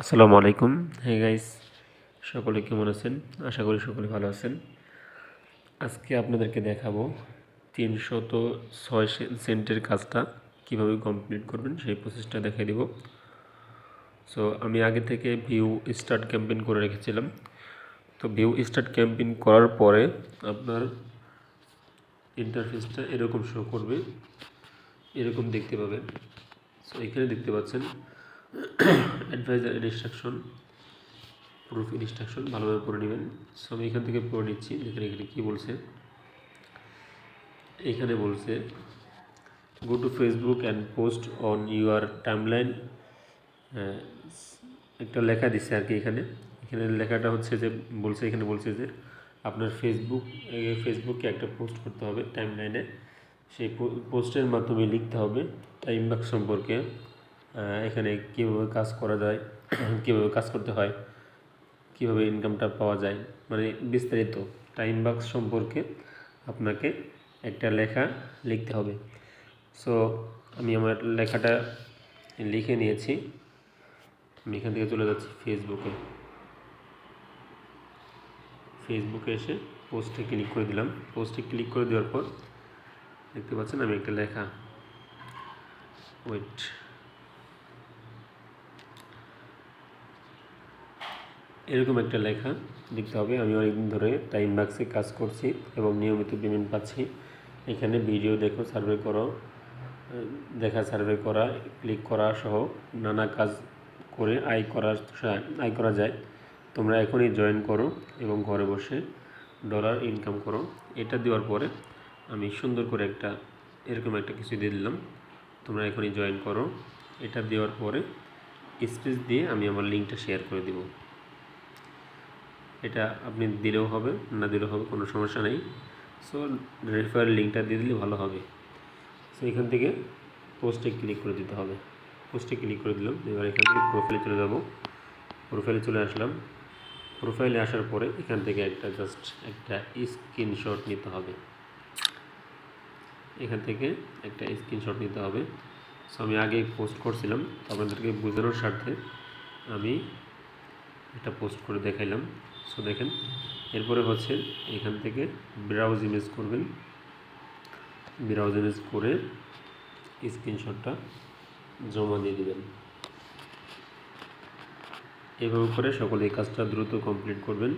আসসালামু আলাইকুম। Hey guys, সকলে কেমন আছেন? আশা করি সকলে ভালো আছেন। আজকে আপনাদেরকে দেখাবো 306 সেন্টের কাজটা কিভাবে কমপ্লিট করবেন সেই প্রসেসটা দেখাই দেব। সো আমি আগে থেকে ভিউ স্টার্ট ক্যাম্পেইন করে রেখেছিলাম। তো ভিউ স্টার্ট ক্যাম্পেইন করার পরে আপনার ইন্টারফেসটা এরকম শো করবে, এরকম দেখতে পাবেন। সো এখানে দেখতে পাচ্ছেন অ্যাডভাইজার ইনস্ট্রাকশন, প্রুফ ইনস্ট্রাকশন ভালোভাবে পড়ে নেবেন। সো আমি এখান থেকে পড়ে নিচ্ছি। দেখেন এখানে কী বলছে। এখানে বলছে go to Facebook and post on your timeline. একটা লেখা দিচ্ছে আর কি। এখানে লেখাটা হচ্ছে যে এখানে বলছে যে আপনার ফেসবুকে একটা পোস্ট করতে হবে টাইমলাইনে। সেই পোস্টের মাধ্যমে লিখতে হবে টাইমবাক্স সম্পর্কে, এখানে কীভাবে কাজ করা যায়, কীভাবে কাজ করতে হয়, কীভাবে ইনকামটা পাওয়া যায়, মানে বিস্তারিত টাইমবাক্স সম্পর্কে আপনাকে একটা লেখা লিখতে হবে। সো আমি আমার লেখাটা লিখে নিয়েছি। আমি এখান থেকে চলে যাচ্ছি ফেসবুকে এসে পোস্টে ক্লিক করে দিলাম। পোস্টে ক্লিক করে দেওয়ার পর দেখতে পাচ্ছেন আমি একটা লেখা, এরকম একটা লেখা লিখতে হবে। আমি অনেকদিন ধরে টাইমবাক্সে কাজ করছি এবং নিয়মিত পেমেন্ট পাচ্ছি। এখানে ভিডিও দেখো, সার্ভে করা, ক্লিক করা সহ নানা কাজ করে আয় করা যায়। তোমরা এখনই জয়েন করো এবং ঘরে বসে ডলার ইনকাম করো। এটা দেওয়ার পরে আমি সুন্দর করে এরকম একটা কিছু দিয়ে দিলাম, তোমরা এখনই জয়েন করো। এটা দেওয়ার পরে স্পেস দিয়ে আমি আমার লিঙ্কটা শেয়ার করে দিব। এটা আপনি দিলেও হবে, না দিলেও হবে, কোনো সমস্যা নেই। সো রেফারেল লিঙ্কটা দিয়ে দিলে ভালো হবে। সো এখান থেকে পোস্টে ক্লিক করে দিতে হবে। পোস্টে ক্লিক করে দিলাম। এবার এখান থেকে প্রোফাইলে চলে যাব। প্রোফাইলে চলে আসলাম। প্রোফাইলে আসার পরে এখান থেকে জাস্ট একটা স্ক্রিনশট নিতে হবে। এখান থেকে একটা স্ক্রিনশট নিতে হবে। সো আমি আগে পোস্ট করছিলাম, তো আপনাদেরকে বোঝানোর স্বার্থে আমি এটা পোস্ট করে দেখাইলাম। সো দেখেন, এরপরে হচ্ছে এখান থেকে ব্রাউজ ইমেজ করবেন। ব্রাউজ ইমেজ করে স্ক্রিনশটটা জমা দিয়ে দেবেন। এভাবে করে সকলে এই কাজটা দ্রুত কমপ্লিট করবেন,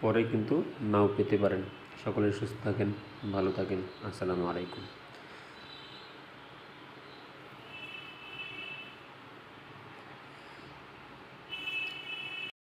পরে কিন্তু নাও পেতে পারেন। সকলে সুস্থ থাকেন, ভালো থাকেন। আসসালামু আলাইকুম।